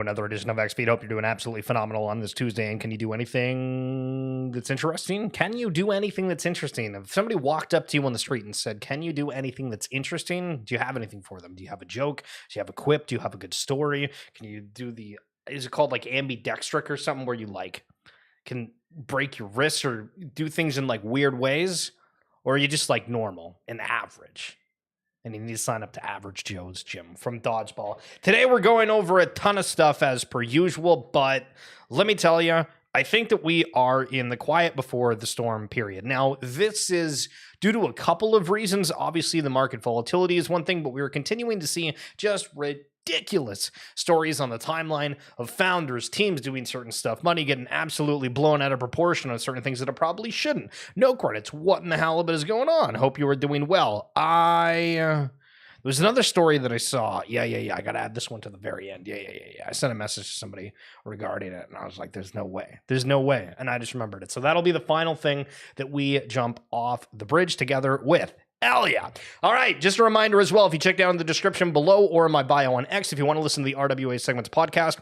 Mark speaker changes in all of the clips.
Speaker 1: Another edition of XP. Hope you're doing absolutely phenomenal on this Tuesday. And can you do anything that's interesting? Can you do anything that's interesting? If somebody walked up to you on the street and said, can you do anything that's interesting? Do you have anything for them? Do you have a joke? Do you have a quip? Do you have a good story? Can you do is it called like ambidextric or something where you like can break your wrists or do things in like weird ways? Or are you just like normal and average? And you need to sign up to Average Joe's Gym from Dodgeball. Today we're going over a ton of stuff as per usual, but let me tell you, I think that we are in the quiet before the storm period. Now, this is due to a couple of reasons. Obviously, the market volatility is one thing, but we are continuing to see just ridiculous stories on the timeline of founders, teams doing certain stuff, money getting absolutely blown out of proportion on certain things that it probably shouldn't. No credits. What in the halibut is going on? Hope you are doing well. There was another story that I saw. Yeah. I got to add this one to the very end. Yeah. I sent a message to somebody regarding it, and I was like, there's no way. There's no way. And I just remembered it. So that'll be the final thing that we jump off the bridge together with. Hell yeah. All right. Just a reminder as well, if you check down in the description below or in my bio on X, if you want to listen to the RWA Segments podcast,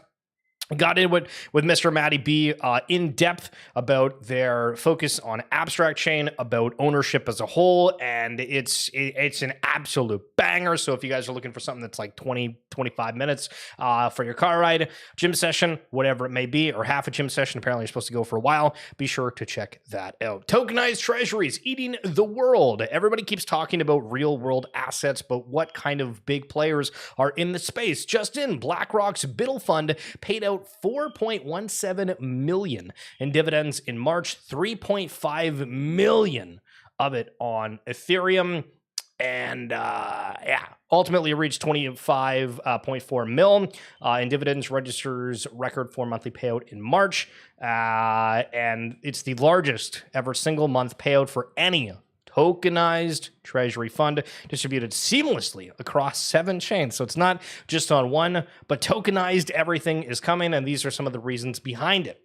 Speaker 1: got in with Mr. Matty B in depth about their focus on abstract chain, about ownership as a whole, and it's an absolute banger. So if you guys are looking for something that's like 20-25 minutes for your car ride, gym session, whatever it may be, or half a gym session, apparently you're supposed to go for a while, be sure to check that out. Tokenized treasuries eating the world. Everybody keeps talking about real world assets, but what kind of big players are in the space? Just in, BlackRock's Biddle Fund paid out $4.17 million in dividends in March, $3.5 million of it on Ethereum, and ultimately reached 25.4 mil in dividends, registers record for monthly payout in March, and it's the largest ever single month payout for any tokenized treasury fund distributed seamlessly across 7 chains. So it's not just on one, but tokenized everything is coming, and these are some of the reasons behind it.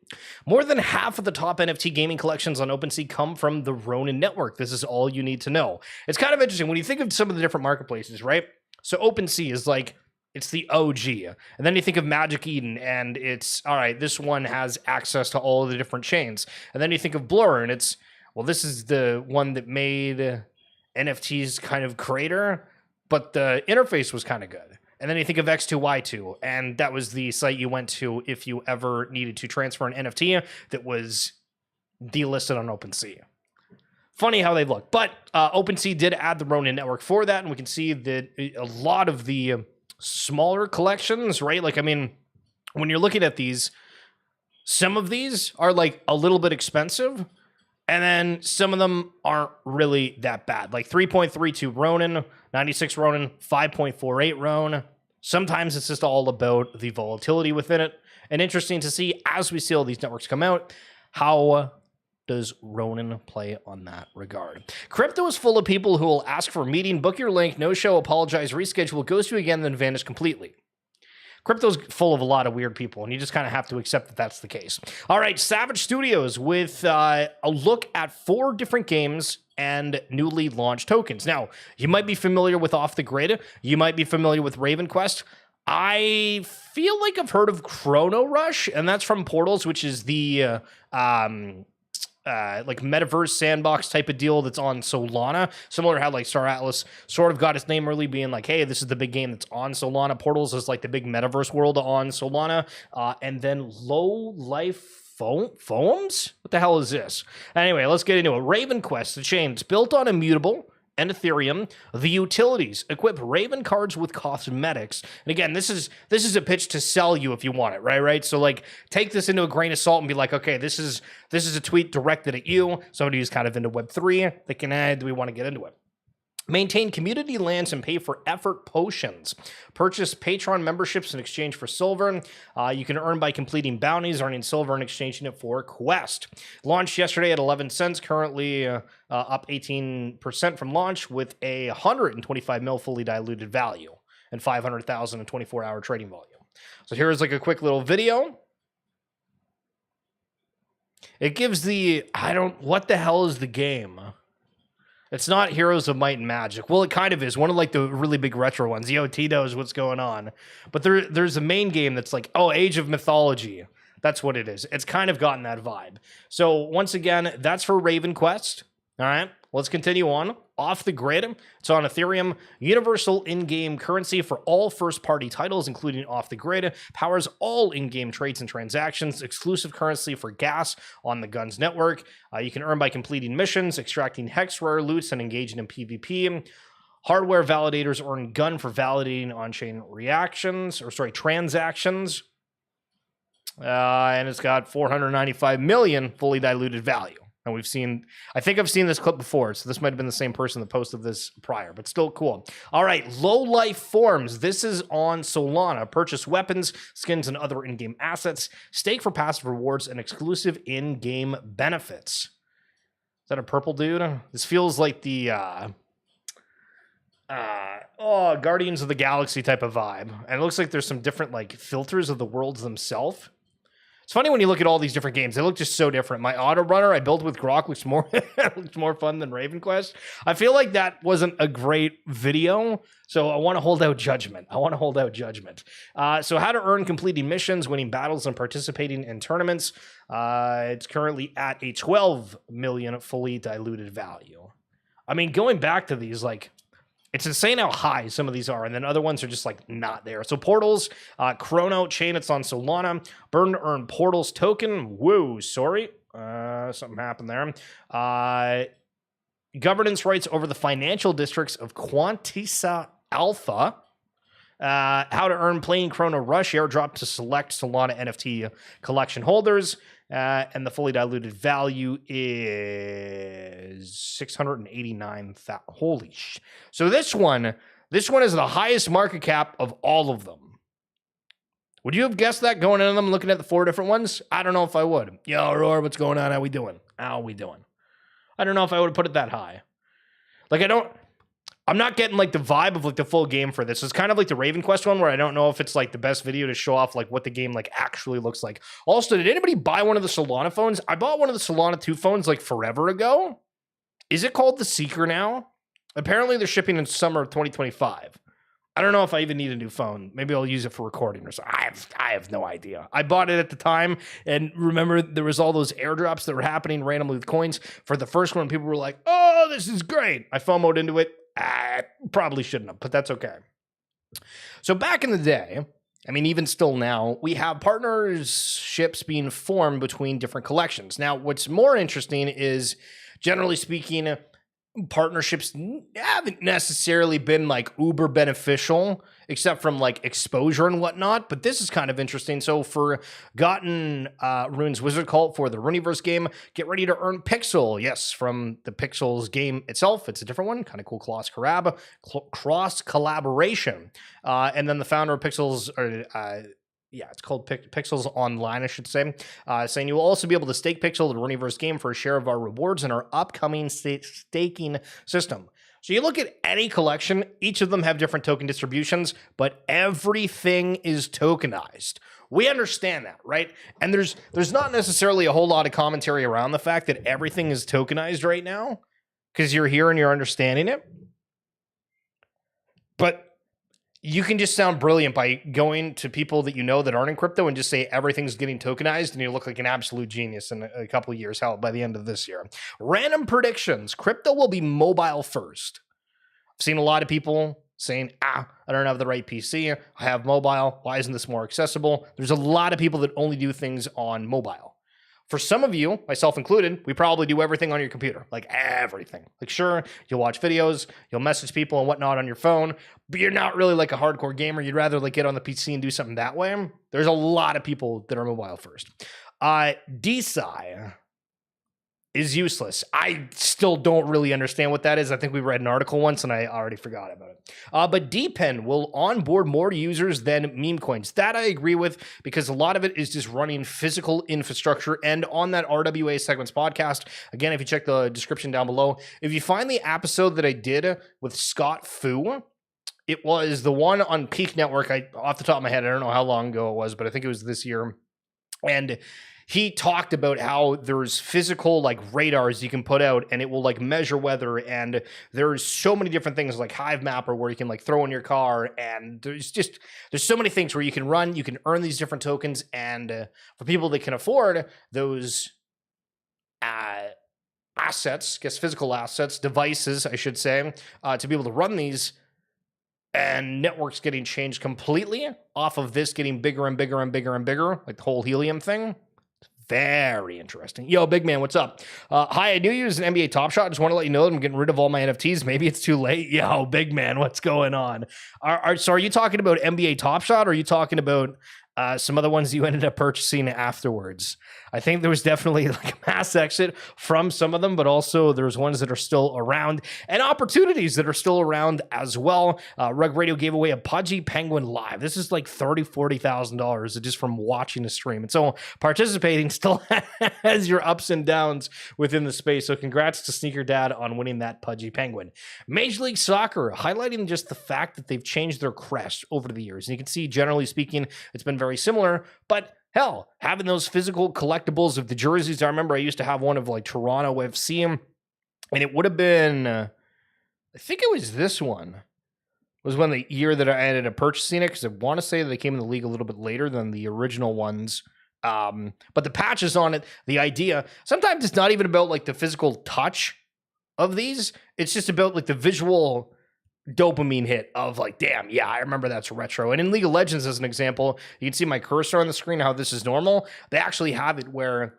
Speaker 1: More than half of the top NFT gaming collections on OpenSea come from the Ronin network. This is all you need to know. It's kind of interesting when you think of some of the different marketplaces, right? So OpenSea is like, it's the OG. And then you think of Magic Eden, and it's, all right, this one has access to all of the different chains. And then you think of Blur, and it's, well, this is the one that made NFTs kind of crater, but the interface was kind of good. And then you think of X2Y2, and that was the site you went to if you ever needed to transfer an NFT that was delisted on OpenSea. Funny how they look. But OpenSea did add the Ronin network for that, and we can see that a lot of the smaller collections, right? Like, I mean, when you're looking at these, some of these are like a little bit expensive, and then some of them aren't really that bad. Like 3.32 Ronin, 96 Ronin, 5.48 Ronin. Sometimes it's just all about the volatility within it. And interesting to see, as we see all these networks come out, how does Ronin play on that regard? Crypto is full of people who will ask for a meeting, book your link, no show, apologize, reschedule, ghost you again, then vanish completely. Crypto's full of a lot of weird people, and you just kind of have to accept that that's the case. All right, Savage Studios with a look at 4 different games and newly launched tokens. Now, you might be familiar with Off the Grid. You might be familiar with Raven Quest. I feel like I've heard of Chrono Rush, and that's from Portals, which is the like metaverse sandbox type of deal that's on Solana. Similar to how like Star Atlas sort of got its name early, being like, hey, this is the big game that's on Solana. Portals is like the big metaverse world on Solana. And then Low Life Foams? What the hell is this? Anyway, let's get into it. Raven Quest, the chain. It's built on Immutable and Ethereum. The utilities equip Raven cards with cosmetics. And again, this is a pitch to sell you if you want it, right? So like, take this into a grain of salt and be like, okay, this is a tweet directed at you, somebody who's kind of into Web3, thinking, do we want to get into it? Maintain community lands and pay for effort potions. Purchase Patreon memberships in exchange for silver. You can earn by completing bounties, earning silver and exchanging it for Quest. Launched yesterday at 11 cents, currently up 18% from launch with a 125 mil fully diluted value and 500,000 in 24-hour trading volume. So here's like a quick little video. It gives the, what the hell is the game? It's not Heroes of Might and Magic. Well, it kind of is. One of like the really big retro ones. Yo, T knows what's going on. But there's a main game that's like, oh, Age of Mythology. That's what it is. It's kind of gotten that vibe. So once again, that's for Raven Quest. All right, let's continue on. Off the Grid. It's on Ethereum. Universal in-game currency for all first-party titles, including Off the Grid. Powers all in-game trades and transactions. Exclusive currency for gas on the Guns network. You can earn by completing missions, extracting hex rare loots, and engaging in PvP. Hardware validators earn gun for validating on-chain transactions. And it's got 495 million fully diluted value. And I think I've seen this clip before, so this might have been the same person that posted this prior, but still cool. All right, Low Life Forms. This is on Solana. Purchase weapons, skins, and other in-game assets. Stake for passive rewards and exclusive in-game benefits. Is that a purple dude? This feels like the Guardians of the Galaxy type of vibe. And it looks like there's some different like filters of the worlds themselves. It's funny when you look at all these different games. They look just so different. My auto runner I built with Grok looks more fun than Raven Quest. I feel like that wasn't a great video, so I want to hold out judgment. So how to earn completing missions, winning battles, and participating in tournaments. It's currently at a 12 million fully diluted value. I mean, going back to these, like, it's insane how high some of these are, and then other ones are just like not there. So Portals, Chrono Chain, it's on Solana. Burn to earn Portals token. Whoa, sorry. Something happened there. Governance rights over the financial districts of Quantisa Alpha. How to earn Playing Chrono Rush airdrop to select Solana NFT collection holders. And the fully diluted value is 689,000. Holy sh! So this one is the highest market cap of all of them. Would you have guessed that going into them, looking at the 4 different ones? I don't know if I would. Yo, Roar, what's going on? How we doing? I don't know if I would have put it that high. Like, I'm not getting like the vibe of like the full game for this. It's kind of like the Raven Quest one where I don't know if it's like the best video to show off like what the game like actually looks like. Also, did anybody buy one of the Solana phones? I bought one of the Solana 2 phones like forever ago. Is it called the Seeker now? Apparently they're shipping in summer of 2025. I don't know if I even need a new phone. Maybe I'll use it for recording or something. I have no idea. I bought it at the time, and remember there was all those airdrops that were happening randomly with coins. For the first one, people were like, oh, this is great. I FOMO'd into it. I probably shouldn't have, but that's okay. So back in the day, I mean, even still now, we have partnerships being formed between different collections. Now, what's more interesting is, generally speaking, partnerships haven't necessarily been like uber beneficial, except from like exposure and whatnot, but this is kind of interesting. So for Gotten Rune's Wizard Cult for the Runiverse game, get ready to earn Pixel. Yes, from the Pixels game itself. It's a different one, kind of cool cross collaboration. And then the founder of Pixels, it's called Pixels Online, I should say, saying you will also be able to stake Pixel to the Runiverse game for a share of our rewards in our upcoming staking system. So you look at any collection, each of them have different token distributions, but everything is tokenized. We understand that, right? And there's not necessarily a whole lot of commentary around the fact that everything is tokenized right now, because you're here and you're understanding it. But you can just sound brilliant by going to people that you know that aren't in crypto and just say everything's getting tokenized, and you look like an absolute genius in a couple of years, hell, by the end of this year. Random predictions. Crypto will be mobile first. I've seen a lot of people saying, I don't have the right PC. I have mobile. Why isn't this more accessible? There's a lot of people that only do things on mobile. For some of you, myself included, we probably do everything on your computer, like everything. Like, sure, you'll watch videos, you'll message people and whatnot on your phone, but you're not really like a hardcore gamer. You'd rather like get on the PC and do something that way. There's a lot of people that are mobile first. DeSci is useless. I still don't really understand what that is. I think we read an article once and I already forgot about it. But DPen will onboard more users than meme coins. That I agree with, because a lot of it is just running physical infrastructure. And on that RWA Segments podcast, again, if you check the description down below, if you find the episode that I did with Scott Fu, it was the one on Peak Network. Off the top of my head, I don't know how long ago it was, but I think it was this year. And he talked about how there's physical like radars you can put out and it will like measure weather, and there's so many different things like Hive Mapper where you can like throw in your car, and there's so many things where you can earn these different tokens, and for people that can afford those assets, I guess physical assets, devices, I should say, to be able to run these, and networks getting changed completely off of this getting bigger and bigger and bigger and bigger, like the whole helium thing. Very interesting. Yo, big man, what's up? Hi, I knew you was an NBA Top Shot. Just want to let you know that I'm getting rid of all my NFTs. Maybe it's too late. Yo, big man, what's going on? So are you talking about NBA Top Shot, or are you talking about some other ones you ended up purchasing afterwards? I think there was definitely like a mass exit from some of them, but also there's ones that are still around and opportunities that are still around as well. Rug Radio gave away a Pudgy Penguin live. This is like $30,000-$40,000 just from watching the stream. And so participating still has your ups and downs within the space. So congrats to Sneaker Dad on winning that Pudgy Penguin. Major League Soccer, highlighting just the fact that they've changed their crest over the years. And you can see, generally speaking, it's been very similar, but hell, having those physical collectibles of the jerseys. I remember I used to have one of like Toronto FC, and it would have been, I think it was this one, was one of the year that I ended up purchasing it, because I want to say they came in the league a little bit later than the original ones. But the patches on it, the idea, sometimes it's not even about like the physical touch of these. It's just about like the visual dopamine hit of like, damn, yeah, I remember that's retro. And in League of Legends, as an example, you can see my cursor on the screen, how this is normal. They actually have it where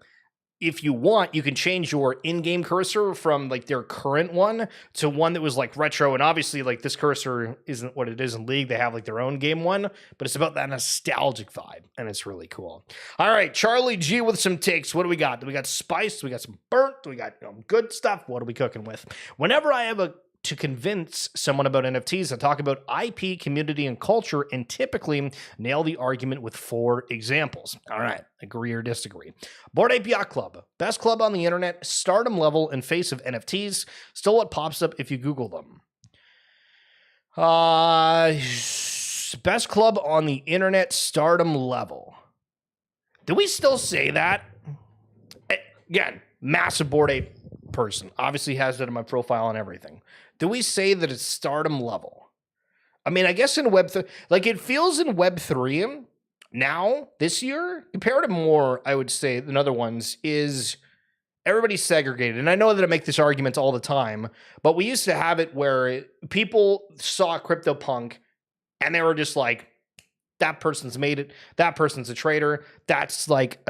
Speaker 1: if you want, you can change your in-game cursor from like their current one to one that was like retro. And obviously like this cursor isn't what it is in League. They have like their own game one, but it's about that nostalgic vibe, and it's really cool. All right, Charlie G with some takes. What do we got? Do we got spice? Do we got some burnt? Do we got good stuff? What are we cooking with? Whenever I have to convince someone about NFTs, I talk about IP, community, and culture, and typically nail the argument with 4 examples. All right, agree or disagree. Bored Ape Yacht Club, best club on the internet, stardom level, and face of NFTs. Still what pops up if you Google them. Best club on the internet, stardom level. Do we still say that? Again, massive Bored Ape person. Obviously has that in my profile and everything. Do we say that it's stardom level? I mean, I guess in Web3, like it feels in Web3 now, this year, compared to more, I would say, than other ones, is everybody's segregated. And I know that I make this argument all the time, but we used to have it where people saw CryptoPunk and they were just like, that person's made it. That person's a trader. That's like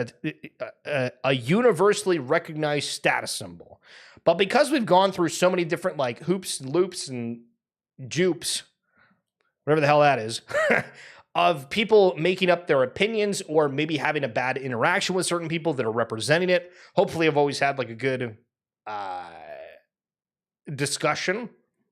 Speaker 1: a universally recognized status symbol. But because we've gone through so many different like hoops and loops and jupes, whatever the hell that is, of people making up their opinions or maybe having a bad interaction with certain people that are representing it. Hopefully I've always had like a good discussion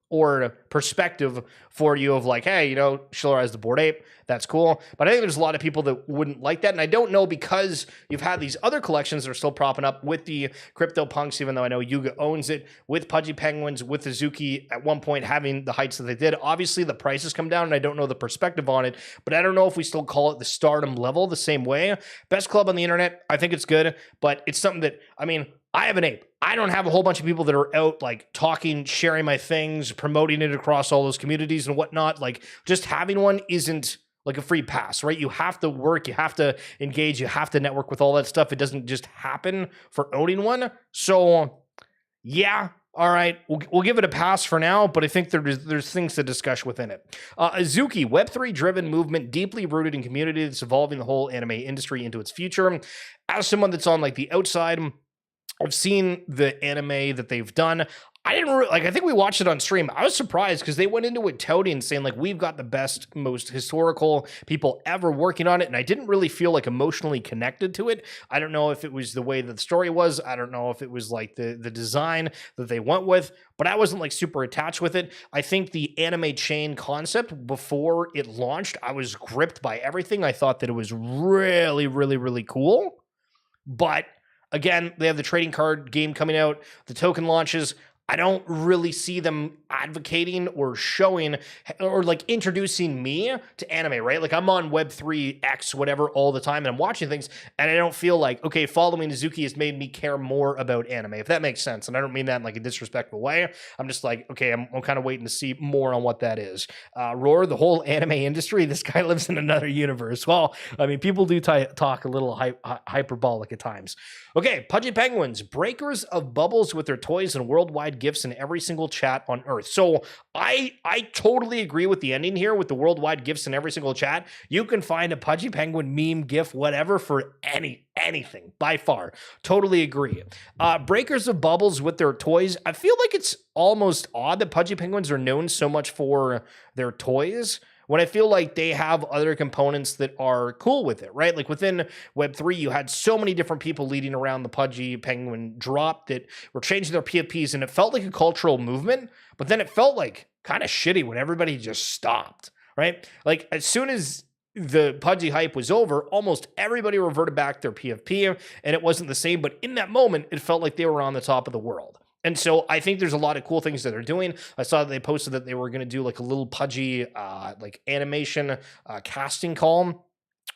Speaker 1: or perspective for you of like, hey, Schiller has the Bored Ape. That's cool. But I think there's a lot of people that wouldn't like that. And I don't know, because you've had these other collections that are still propping up with the CryptoPunks, even though I know Yuga owns it, with Pudgy Penguins, with Azuki at one point having the heights that they did. Obviously, the prices come down, and I don't know the perspective on it, but I don't know if we still call it the stardom level the same way. Best club on the internet, I think it's good, but it's something that, I mean, I have an ape. I don't have a whole bunch of people that are out like talking, sharing my things, promoting it across all those communities and whatnot. Like just having one isn't like a free pass, right? You have to work, you have to engage, you have to network with all that stuff. It doesn't just happen for owning one. So yeah, all right, we'll give it a pass for now, but I think there's things to discuss within it. Azuki, Web3 driven movement, deeply rooted in community that's evolving the whole anime industry into its future. As someone that's on like the outside, I've seen the anime that they've done. I didn't I think we watched it on stream. I was surprised because they went into it touting saying like, we've got the best, most historical people ever working on it. And I didn't really feel like emotionally connected to it. I don't know if it was the way that the story was. I don't know if it was like the design that they went with, but I wasn't like super attached with it. I think the anime chain concept before it launched, I was gripped by everything. I thought that it was really, really, really cool. But again, they have the trading card game coming out, the token launches. I don't really see them advocating or showing or like introducing me to anime, right? Like I'm on Web3 X, whatever, all the time, and I'm watching things, and I don't feel like, okay, following Izuki has made me care more about anime, if that makes sense. And I don't mean that in like a disrespectful way. I'm just like, okay, I'm kind of waiting to see more on what that is. Roar, the whole anime industry, this guy lives in another universe. Well, I mean, people do talk a little hyperbolic at times. Okay, Pudgy Penguins, breakers of bubbles with their toys and worldwide gifts in every single chat on Earth. So I totally agree with the ending here with the worldwide gifts in every single chat. You can find a Pudgy Penguin meme, gif, whatever for anything by far. Totally agree. Breakers of bubbles with their toys. I feel like it's almost odd that Pudgy Penguins are known so much for their toys, when I feel like they have other components that are cool with it, right? Like within Web3, you had so many different people leading around the Pudgy Penguin drop that were changing their PFPs, and it felt like a cultural movement, but then it felt like kind of shitty when everybody just stopped, right? Like as soon as the Pudgy hype was over, almost everybody reverted back their PFP, and it wasn't the same, but in that moment, it felt like they were on the top of the world. And so I think there's a lot of cool things that they're doing. I saw that they posted that they were going to do like a little Pudgy like animation casting call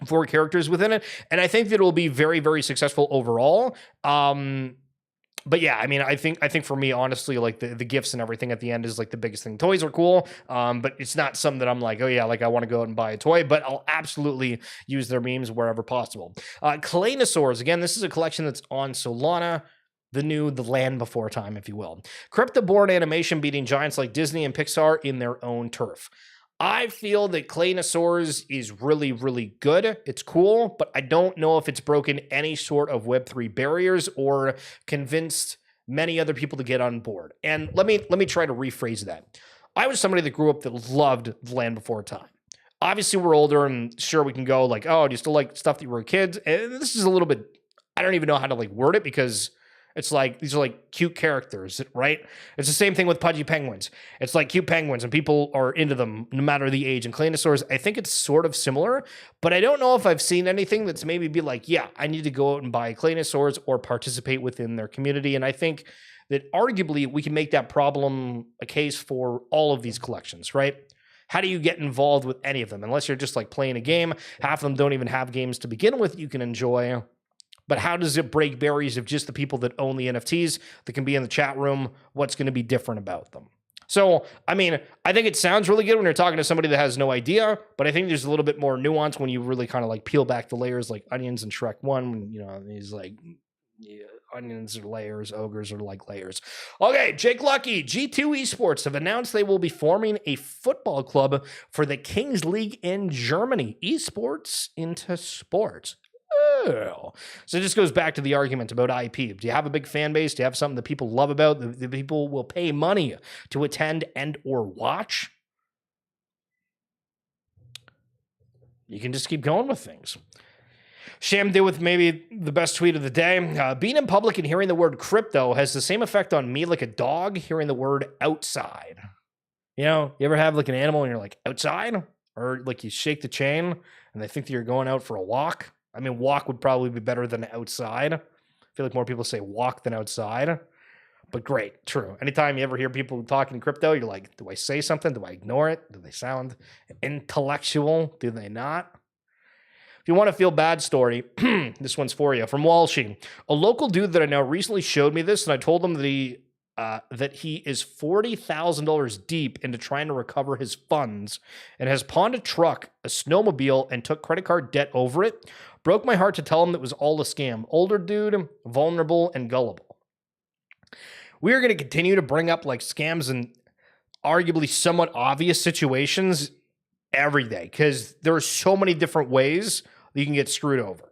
Speaker 1: for characters within it. And I think that it will be very, very successful overall. But yeah, I mean, I think for me, honestly, like the gifts and everything at the end is like the biggest thing. Toys are cool, but it's not something that I'm like, oh yeah, like I want to go out and buy a toy, but I'll absolutely use their memes wherever possible. Claynosaurs, again, this is a collection that's on Solana. The land before time, if you will. Crypto-born animation beating giants like Disney and Pixar in their own turf. I feel that Claynosaurs is really, really good. It's cool, but I don't know if it's broken any sort of Web3 barriers or convinced many other people to get on board. And let me try to rephrase that. I was somebody that grew up that loved The Land Before Time. Obviously, we're older, and sure, we can go like, oh, do you still like stuff that you were a kid? And this is a little bit, I don't even know how to like word it, because it's like, these are like cute characters, right? It's the same thing with Pudgy Penguins. It's like cute penguins, and people are into them no matter the age. And Claynosaurs, I think it's sort of similar, but I don't know if I've seen anything that's maybe be like, yeah, I need to go out and buy Claynosaurs or participate within their community. And I think that arguably we can make that problem a case for all of these collections, right? How do you get involved with any of them? Unless you're just like playing a game. Half of them don't even have games to begin with you can enjoy. But how does it break barriers of just the people that own the NFTs that can be in the chat room? What's going to be different about them? So, I mean, I think it sounds really good when you're talking to somebody that has no idea, but I think there's a little bit more nuance when you really kind of like peel back the layers, like onions in Shrek 1, you know, these like, yeah, onions are layers, ogres are like layers. Okay, Jake Lucky, G2 Esports have announced they will be forming a football club for the Kings League in Germany. Esports into sports. Oh. So it just goes back to the argument about IP. Do you have a big fan base? Do you have something that people love about, that people will pay money to attend and or watch? You can just keep going with things. Sham did with maybe the best tweet of the day. Being in public and hearing the word crypto has the same effect on me like a dog hearing the word outside. You know, you ever have like an animal and you're like, outside? Or like you shake the chain and they think that you're going out for a walk? I mean, walk would probably be better than outside. I feel like more people say walk than outside. But great, true. Anytime you ever hear people talking crypto, you're like, do I say something? Do I ignore it? Do they sound intellectual? Do they not? If you want a feel bad story, this one's for you. From Walshy. A local dude that I know recently showed me this, and I told him that he is $40,000 deep into trying to recover his funds and has pawned a truck, a snowmobile, and took credit card debt over it. Broke my heart to tell him that it was all a scam. Older dude, vulnerable, and gullible. We are going to continue to bring up like scams and arguably somewhat obvious situations every day because there are so many different ways that you can get screwed over.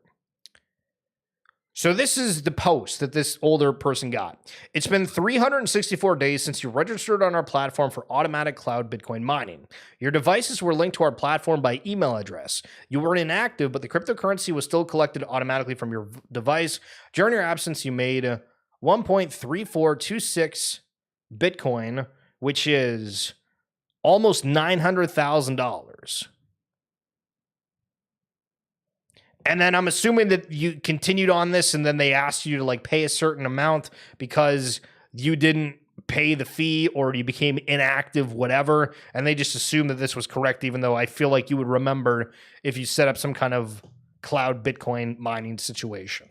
Speaker 1: So this is the post that this older person got. It's been 364 days since you registered on our platform for automatic cloud Bitcoin mining. Your devices were linked to our platform by email address. You were inactive, but the cryptocurrency was still collected automatically from your device. During your absence, you made 1.3426 Bitcoin, which is almost $900,000. And then I'm assuming that you continued on this and then they asked you to like pay a certain amount because you didn't pay the fee or you became inactive, whatever, and they just assume that this was correct, even though I feel like you would remember if you set up some kind of cloud Bitcoin mining situation.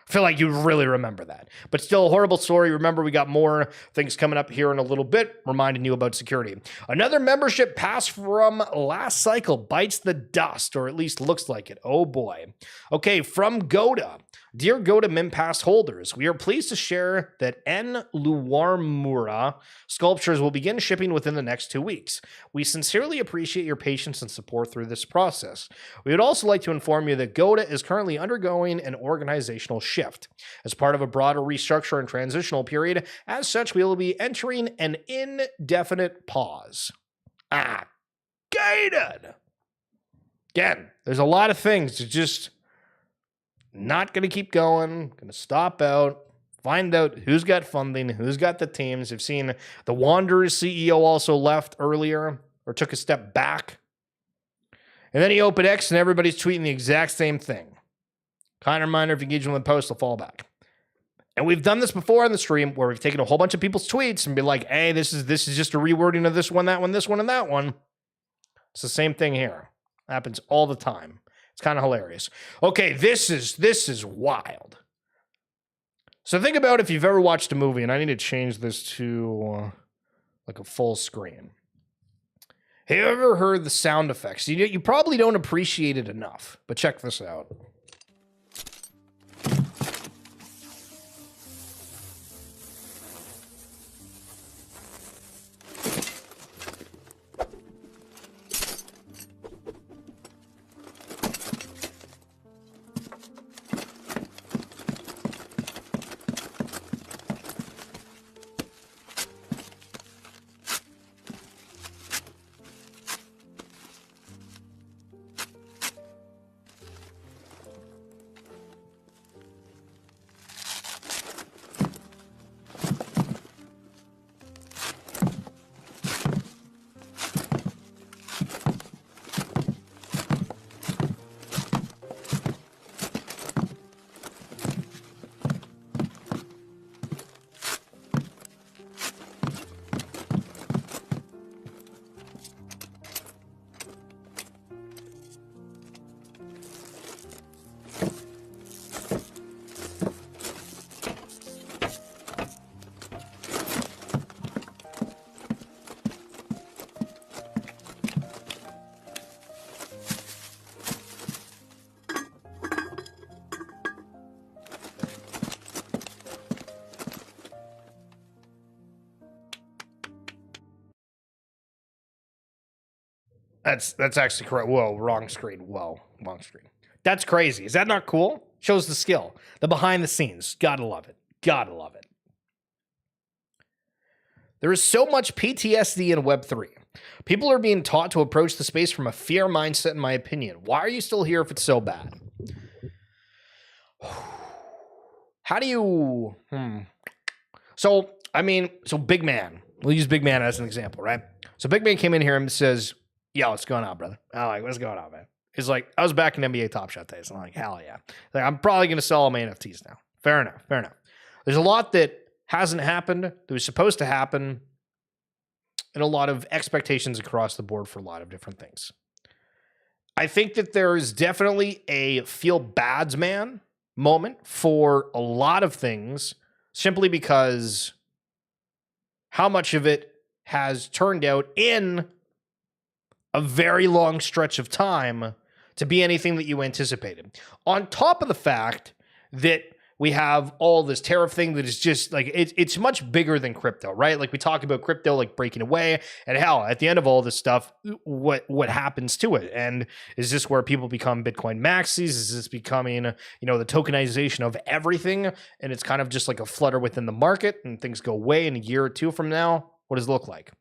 Speaker 1: I feel like you really remember that. But still a horrible story. Remember, we got more things coming up here in a little bit, reminding you about security. Another membership pass from last cycle bites the dust, or at least looks like it. Oh boy. Okay, from Goda. Dear Goda Min Pass holders, we are pleased to share that N. Luarmura sculptures will begin shipping within the next 2 weeks. We sincerely appreciate your patience and support through this process. We would also like to inform you that Goda is currently undergoing an organizational shift. As part of a broader restructure and transitional period, as such, we will be entering an indefinite pause. Gated! Again, there's a lot of things to just... Not going to keep going, going to stop out, find out who's got funding, who's got the teams. I've seen the Wanderers CEO also left earlier or took a step back. And then he opened X and everybody's tweeting the exact same thing. Kind of reminder, if you engage with the post, they'll fall back. And we've done this before on the stream where we've taken a whole bunch of people's tweets and been like, hey, this is just a rewording of this one, that one, this one, and that one. It's the same thing here. Happens all the time. It's kind of hilarious. Okay, this is wild. So think about if you've ever watched a movie, and I need to change this to like a full screen. Have you ever heard the sound effects? You probably don't appreciate it enough, but check this out. That's actually correct. Whoa, wrong screen. Whoa, wrong screen. That's crazy. Is that not cool? Shows the skill. The behind the scenes. Gotta love it. Gotta love it. There is so much PTSD in Web3. People are being taught to approach the space from a fear mindset, in my opinion. Why are you still here if it's so bad? How do you... So Big Man. We'll use Big Man as an example, right? So Big Man came in here and says... Yo, what's going on, brother? I'm like, what's going on, man? He's like, I was back in NBA Top Shot days. I'm like, hell yeah. Like, I'm probably going to sell all my NFTs now. Fair enough. There's a lot that hasn't happened that was supposed to happen, and a lot of expectations across the board for a lot of different things. I think that there is definitely a feel bads man moment for a lot of things, simply because how much of it has turned out in a very long stretch of time to be anything that you anticipated. On top of the fact that we have all this tariff thing that is just like, it's much bigger than crypto, right? Like we talk about crypto like breaking away, and hell, at the end of all this stuff, what happens to it? And is this where people become Bitcoin maxis? Is this becoming, the tokenization of everything? And it's kind of just like a flutter within the market and things go away in a year or two from now? What does it look like?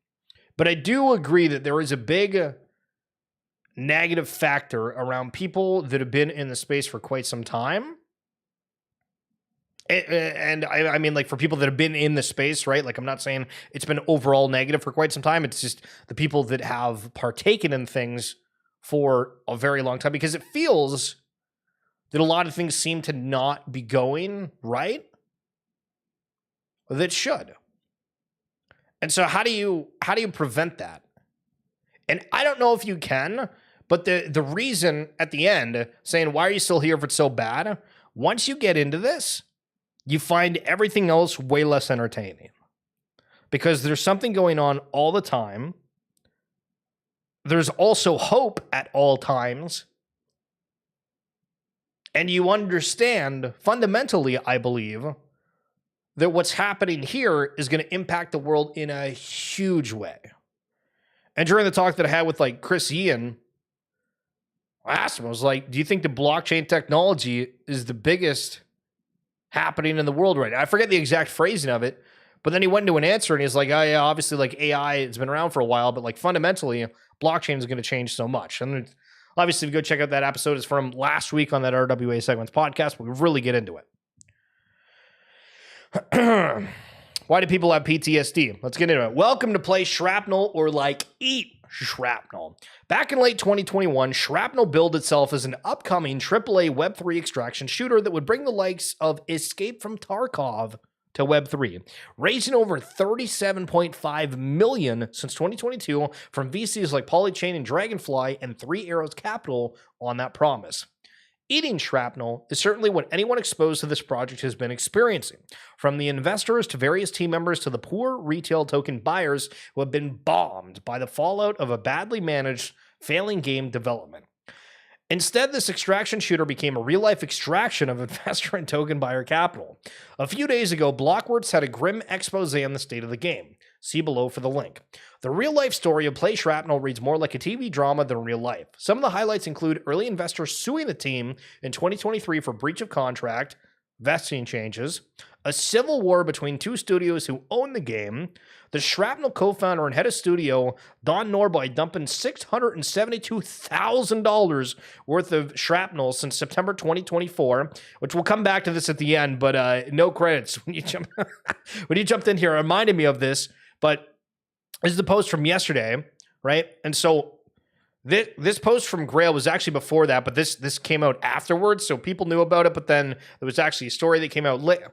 Speaker 1: But I do agree that there is a big negative factor around people that have been in the space for quite some time. And I mean, like for people that have been in the space, right? Like I'm not saying it's been overall negative for quite some time. It's just the people that have partaken in things for a very long time, because it feels that a lot of things seem to not be going right that should. And so how do you prevent that? And I don't know if you can, but the reason at the end saying, why are you still here if it's so bad? Once you get into this, you find everything else way less entertaining because there's something going on all the time. There's also hope at all times. And you understand fundamentally, I believe, that what's happening here is going to impact the world in a huge way. And during the talk that I had with like Chris Ian, I asked him, I was like, do you think the blockchain technology is the biggest happening in the world right now? I forget the exact phrasing of it, but then he went into an answer and he's like, oh yeah, obviously like AI has been around for a while, but like fundamentally blockchain is going to change so much. And obviously if you go check out that episode, it's from last week on that RWA Segments podcast, but we really get into it. Why do people have PTSD? Let's get into it. Welcome to Play Shrapnel or like Eat Shrapnel. Back in late 2021, Shrapnel billed itself as an upcoming AAA Web3 extraction shooter that would bring the likes of Escape from Tarkov to Web3, raising over $37.5 million since 2022 from VCs like Polychain and Dragonfly and Three Arrows Capital on that promise. Eating shrapnel is certainly what anyone exposed to this project has been experiencing, from the investors to various team members to the poor retail token buyers who have been bombed by the fallout of a badly managed, failing game development. Instead, this extraction shooter became a real-life extraction of investor and token buyer capital. A few days ago, Blockworks had a grim expose on the state of the game. See below for the link. The real-life story of Play Shrapnel reads more like a TV drama than real life. Some of the highlights include early investors suing the team in 2023 for breach of contract, vesting changes, a civil war between two studios who own the game, the Shrapnel co-founder and head of studio, Don Norboy, dumping $672,000 worth of shrapnel since September 2024, which we'll come back to this at the end, but no credits. When you jumped in here, it reminded me of this, but this is the post from yesterday, right? And so this post from Grail was actually before that, but this came out afterwards, so people knew about it, but then there was actually a story that came out later.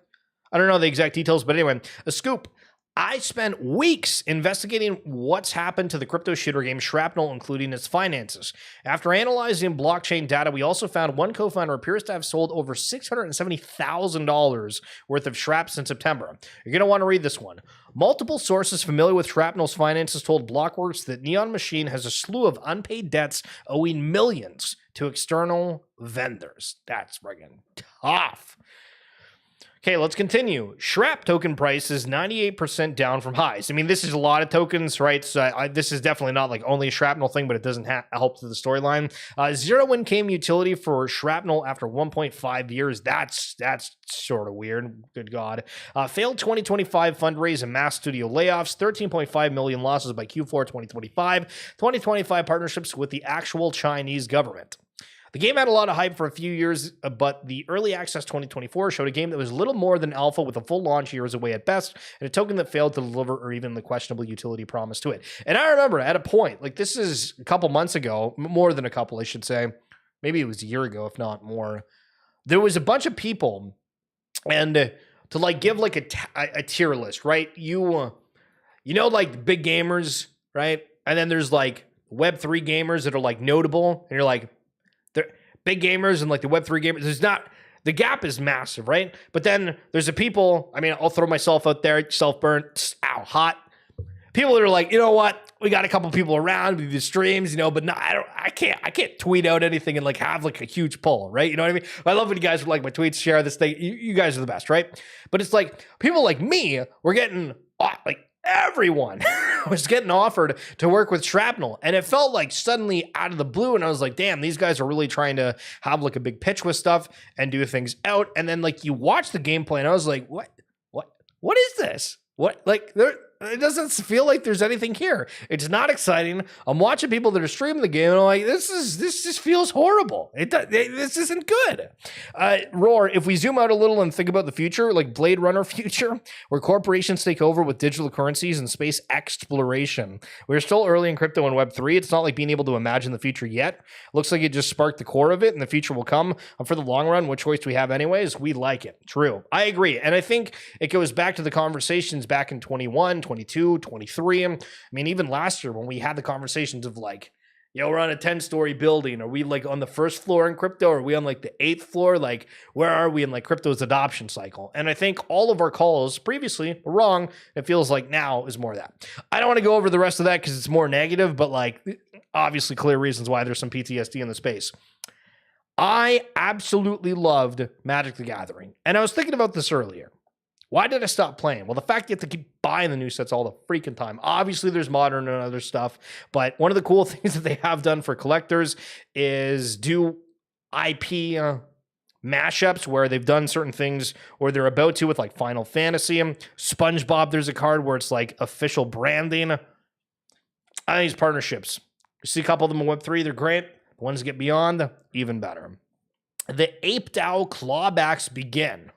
Speaker 1: I don't know the exact details, but anyway, a scoop. I spent weeks investigating what's happened to the crypto shooter game Shrapnel, including its finances. After analyzing blockchain data, we also found one co-founder appears to have sold over $670,000 worth of Shrap since September. You're going to want to read this one. Multiple sources familiar with Shrapnel's finances told Blockworks that Neon Machine has a slew of unpaid debts owing millions to external vendors. That's friggin' tough. Okay, let's continue. Shrap token price is 98% down from highs. I mean, this is a lot of tokens, right? So this is definitely not like only a Shrapnel thing, but it doesn't help to the storyline. Zero in-game utility for Shrapnel after 1.5 years. That's sort of weird. Good God. Failed 2025 fundraise and mass studio layoffs. 13.5 million losses by Q4 2025. 2025 partnerships with the actual Chinese government. The game had a lot of hype for a few years, but the early access 2024 showed a game that was little more than alpha with a full launch years away at best, and a token that failed to deliver or even the questionable utility promised to it. And I remember at a point, like this is a couple months ago, more than a couple, I should say, maybe it was a year ago, if not more, there was a bunch of people, and to like give like a tier list, right? You know, like big gamers, right? And then there's like Web3 gamers that are like notable, and you're like, they're big gamers and like the Web3 gamers. There's not, the gap is massive, right? But then there's the people, I mean, I'll throw myself out there, self-burnt, hot. People that are like, you know what? We got a couple people around, we do streams, you know, but no, I can't tweet out anything and like have like a huge pull, right? You know what I mean? I love when you guys would like my tweets, share this thing. You guys are the best, right? But it's like people like me, we're getting like everyone was getting offered to work with Shrapnel, and it felt like suddenly out of the blue, and I was like, damn, these guys are really trying to have like a big pitch with stuff and do things out. And then like you watch the gameplay and I was like, what is this? What, like it doesn't feel like there's anything here. It's not exciting. I'm watching people that are streaming the game and I'm like, this just feels horrible. This isn't good. Roar, if we zoom out a little and think about the future, like Blade Runner future, where corporations take over with digital currencies and space exploration. We're still early in crypto and Web3. It's not like being able to imagine the future yet. Looks like it just sparked the core of it and the future will come. For the long run, what choice do we have anyways? We like it. True. I agree. And I think it goes back to the conversations back in 21, 22, 23. I mean, even last year when we had the conversations of like, yo, we're on a 10-story building. Are we like on the first floor in crypto? Are we on like the 8th floor? Like, where are we in like crypto's adoption cycle? And I think all of our calls previously were wrong. It feels like now is more of that. I don't want to go over the rest of that because it's more negative, but like obviously clear reasons why there's some PTSD in the space. I absolutely loved Magic the Gathering. And I was thinking about this earlier. Why did I stop playing? Well, the fact you have to keep buying the new sets all the freaking time. Obviously, there's modern and other stuff, but one of the cool things that they have done for collectors is do IP mashups where they've done certain things or they're about to with like Final Fantasy. SpongeBob, there's a card where it's like official branding. I think these partnerships. You see a couple of them in Web3, they're great. The ones that get beyond, even better. The Ape DAO clawbacks begin.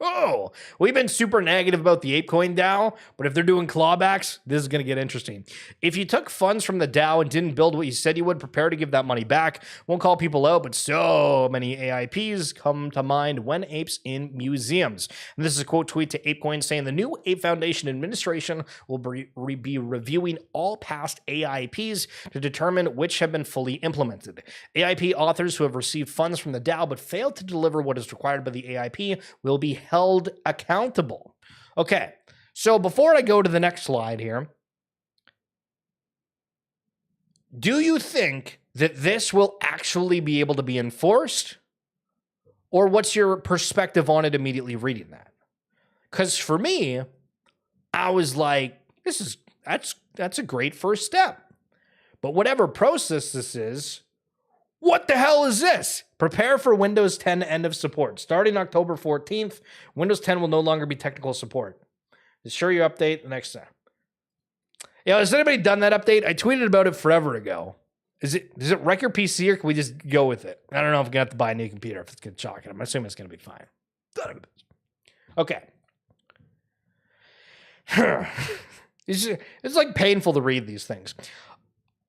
Speaker 1: Oh, we've been super negative about the ApeCoin DAO, but if they're doing clawbacks, this is going to get interesting. If you took funds from the DAO and didn't build what you said you would, prepare to give that money back. Won't call people out, but so many AIPs come to mind when apes in museums. And this is a quote tweet to ApeCoin saying the new Ape Foundation administration will be reviewing all past AIPs to determine which have been fully implemented. AIP authors who have received funds from the DAO but failed to deliver what is required by the AIP will be held accountable. Okay, so before I go to the next slide here, do you think that this will actually be able to be enforced? Or what's your perspective on it immediately reading that? Because for me, I was like, that's a great first step. But whatever process this is, what the hell is this? Prepare for Windows 10 end of support. Starting October 14th, Windows 10 will no longer be technical support. Ensure you update the next time. Yeah, has anybody done that update? I tweeted about it forever ago. Does it wreck your PC or can we just go with it? I don't know if I'm going to have to buy a new computer if it's going to shock it. I'm assuming it's going to be fine. Okay. It's like painful to read these things.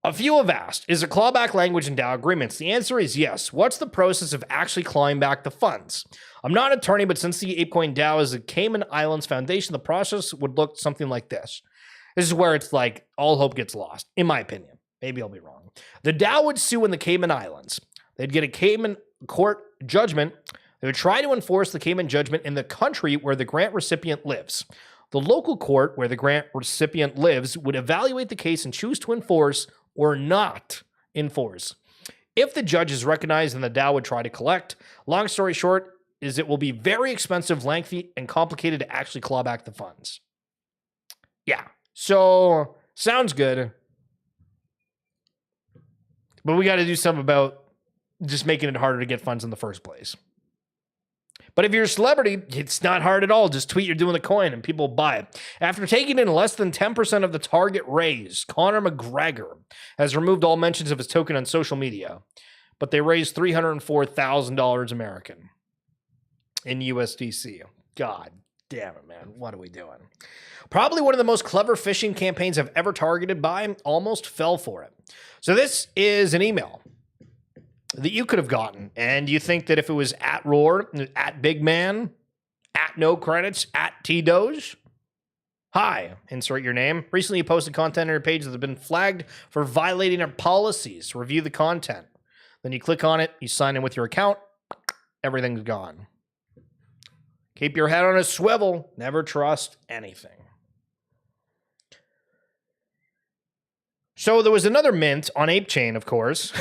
Speaker 1: A few have asked, is there clawback language in DAO agreements? The answer is yes. What's the process of actually clawing back the funds? I'm not an attorney, but since the ApeCoin DAO is a Cayman Islands foundation, the process would look something like this. This is where it's like all hope gets lost, in my opinion. Maybe I'll be wrong. The DAO would sue in the Cayman Islands. They'd get a Cayman court judgment. They would try to enforce the Cayman judgment in the country where the grant recipient lives. The local court where the grant recipient lives would evaluate the case and choose to enforce or not enforce. If the judge is recognized, then the DAO would try to collect. Long story short is it will be very expensive, lengthy, and complicated to actually claw back the funds. Yeah, so sounds good. But we got to do something about just making it harder to get funds in the first place. But if you're a celebrity, it's not hard at all. Just tweet you're doing the coin and people buy it. After taking in less than 10% of the target raise, Conor McGregor has removed all mentions of his token on social media. But they raised $304,000 American in USDC. God damn it, man. What are we doing? Probably one of the most clever phishing campaigns I've ever targeted by. Almost fell for it. So this is an email that you could have gotten, and you think that if it was at Roar, at Big Man, at No Credits, at T-Doge, hi, insert your name. Recently you posted content on your page that has been flagged for violating our policies. Review the content. Then you click on it, you sign in with your account, everything's gone. Keep your head on a swivel. Never trust anything. So there was another mint on ApeChain, of course,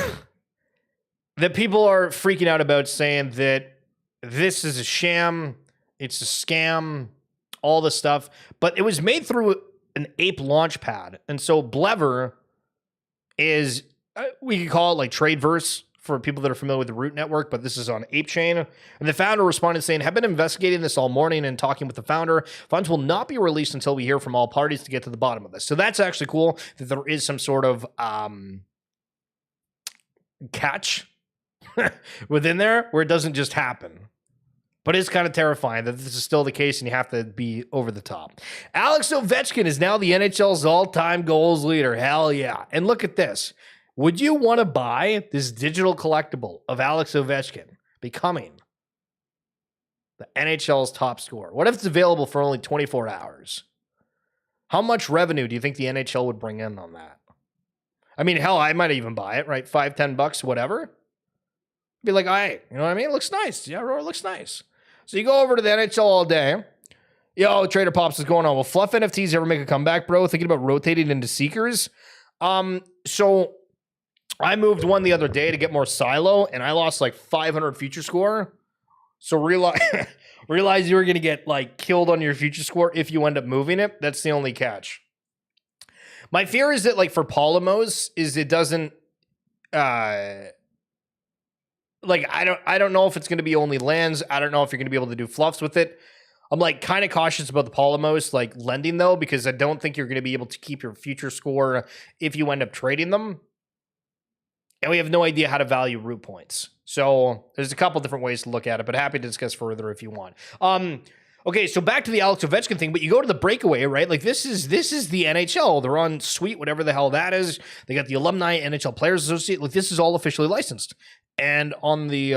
Speaker 1: that people are freaking out about, saying that this is a sham, it's a scam, all this stuff. But it was made through an ape launch pad. And so Blever is, we could call it like Tradeverse for people that are familiar with the Root network, but this is on ApeChain. And the founder responded saying, have been investigating this all morning and talking with the founder. Funds will not be released until we hear from all parties to get to the bottom of this. So that's actually cool that there is some sort of catch within there where it doesn't just happen. But it's kind of terrifying that this is still the case and you have to be over the top. Alex Ovechkin is now the NHL's all-time goals leader. Hell yeah. And look at this. Would you want to buy this digital collectible of Alex Ovechkin becoming the NHL's top scorer? What if it's available for only 24 hours? How much revenue do you think the NHL would bring in on that? I mean, hell, I might even buy it, right? $5-10, whatever. Be like, all right, you know what I mean? It looks nice. Yeah, it looks nice. So you go over to the NHL all day. Yo, Trader Pops is going on. Will Fluff NFTs ever make a comeback, bro? Thinking about rotating into Seekers. So I moved one the other day to get more silo, and I lost like 500 future score. So realize you were going to get like killed on your future score if you end up moving it. That's the only catch. My fear is that like for Polymos is it doesn't like I don't know if it's going to be only lands. I don't know if you're going to be able to do fluffs with it. I'm like kind of cautious about the Polymos like lending though, because I don't think you're going to be able to keep your future score if you end up trading them. And we have no idea how to value root points. So there's a couple different ways to look at it, but happy to discuss further if you want. Okay, so back to the Alex Ovechkin thing, but you go to the breakaway, right? Like this is the NHL. They're on Suite, whatever the hell that is. They got the Alumni NHL Players Associate. Like this is all officially licensed. And on the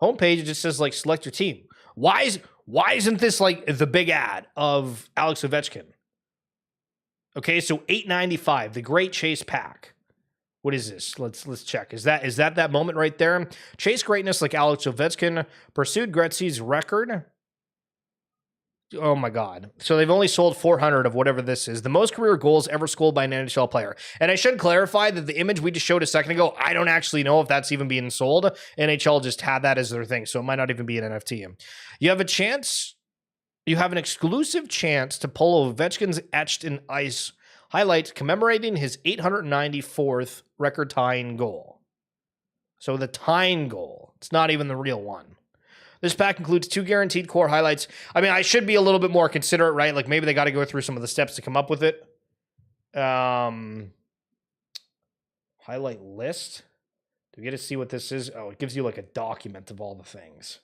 Speaker 1: homepage, it just says like select your team. Why isn't this like the big ad of Alex Ovechkin? Okay, so $8.95, the Great Chase Pack. What is this? Let's check. Is that moment right there? Chase greatness like Alex Ovechkin. Pursued Gretzky's record. Oh my God. So they've only sold 400 of whatever this is. The most career goals ever scored by an NHL player. And I should clarify that the image we just showed a second ago, I don't actually know if that's even being sold. NHL just had that as their thing, so it might not even be an NFT. You have an exclusive chance to pull Ovechkin's etched in ice highlight commemorating his 894th record tying goal. So the tying goal. It's not even the real one. This pack includes 2 guaranteed core highlights. I mean, I should be a little bit more considerate, right? Like maybe they got to go through some of the steps to come up with it. Highlight list. Do we get to see what this is? Oh, it gives you like a document of all the things.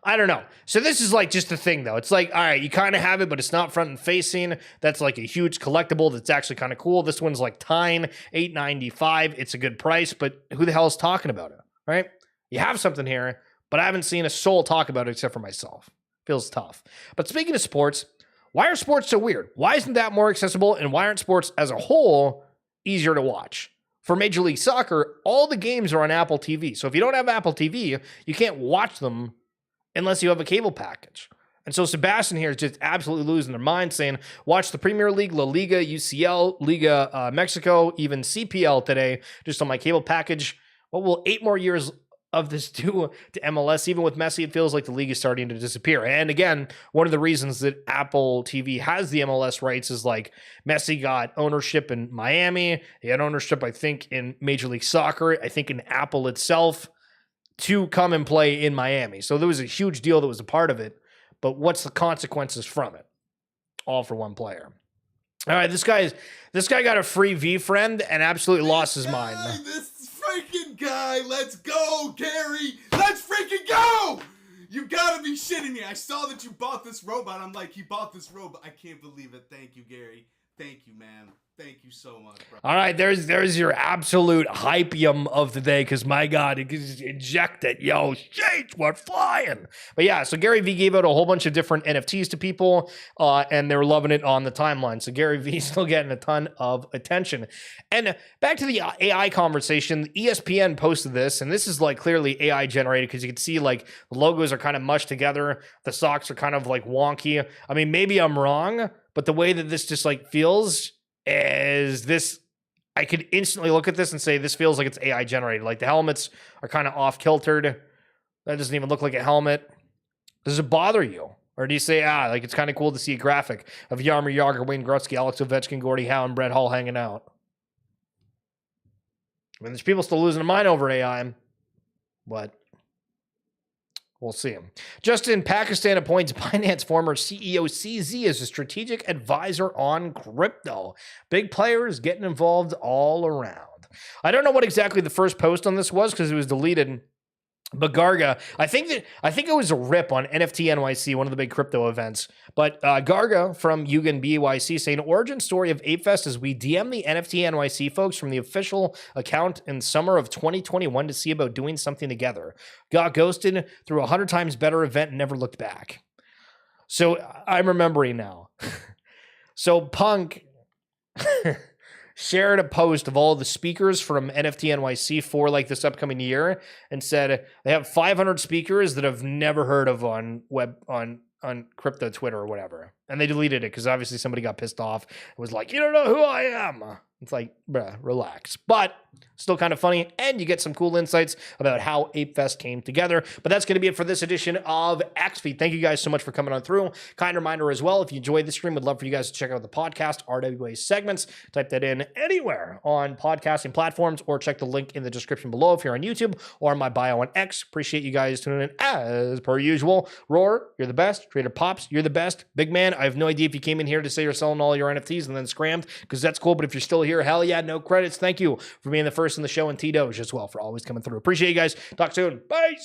Speaker 1: I don't know. So this is like just the thing though. It's like, all right, you kind of have it, but it's not front and facing. That's like a huge collectible that's actually kind of cool. This one's like Tyne, $8.95. It's a good price, but who the hell is talking about it, right? You have something here, but I haven't seen a soul talk about it except for myself. Feels tough. But speaking of sports, why are sports so weird? Why isn't that more accessible? And why aren't sports as a whole easier to watch? For Major League Soccer, all the games are on Apple TV. So if you don't have Apple TV, you can't watch them unless you have a cable package. And so Sebastian here is just absolutely losing their mind saying, watch the Premier League, La Liga, UCL, Liga Mexico, even CPL today, just on my cable package. What will 8 more years of this do to MLS? Even with Messi, it feels like the league is starting to disappear. And again, one of the reasons that Apple TV has the MLS rights is like Messi got ownership in Miami. He had ownership, I think, in Major League Soccer, I think in Apple itself, to come and play in Miami. So there was a huge deal that was a part of it, but what's the consequences from it? All for one player. All right, this guy got a free V-friend and absolutely lost his mind.
Speaker 2: This freaking guy, let's go, Gary. Let's freaking go. You gotta be shitting me. I saw that you bought this robot. I'm like, he bought this robot. I can't believe it. Thank you, Gary. Thank you, man. Thank you so much, bro.
Speaker 1: All right, there's your absolute hypium of the day, because my God, it just inject it. Yo, shit, we're flying. But yeah, so Gary V gave out a whole bunch of different NFTs to people, and they were loving it on the timeline. So Gary V still getting a ton of attention. And back to the AI conversation, ESPN posted this, and this is like clearly AI generated, because you can see like the logos are kind of mushed together. The socks are kind of like wonky. I mean, maybe I'm wrong, but the way that this just like feels is this, I could instantly look at this and say this feels like it's AI generated. Like the helmets are kind of off kiltered. That doesn't even look like a helmet. Does it bother you? Or do you say, like it's kind of cool to see a graphic of Jaromir Jagr, Wayne Gretzky, Alex Ovechkin, Gordie Howe, and Brett Hull hanging out? I mean, there's people still losing their mind over AI, but we'll see him. Just in, Pakistan appoints Binance former CEO CZ as a strategic advisor on crypto. Big players getting involved all around. I don't know what exactly the first post on this was because it was deleted. But Garga, I think it was a rip on NFT NYC, one of the big crypto events. But Garga from Yugen BYC saying, origin story of ApeFest is we DM the NFT NYC folks from the official account in summer of 2021 to see about doing something together. Got ghosted through a 100 times better event and never looked back. So I'm remembering now. So Punk shared a post of all the speakers from NFT NYC for like this upcoming year and said they have 500 speakers that I've never heard of on crypto Twitter or whatever. And they deleted it because obviously somebody got pissed off and was like, you don't know who I am. It's like, bruh, relax. But still kind of funny, and you get some cool insights about how Ape Fest came together. But that's going to be it for this edition of XFeed. Thank you guys so much for coming on through. Kind reminder as well, if you enjoyed the stream, would love for you guys to check out the podcast, RWA segments. Type that in anywhere on podcasting platforms, or check the link in the description below if you're on YouTube, or my bio on X. Appreciate you guys tuning in as per usual. Roar, you're the best. Trader Pops, you're the best. Big man, I have no idea if you came in here to say you're selling all your NFTs and then scrammed, because that's cool. But if you're still here, hell yeah, no credits. Thank you for being the first in the show, and T-Doge as well for always coming through. Appreciate you guys. Talk soon. Bye.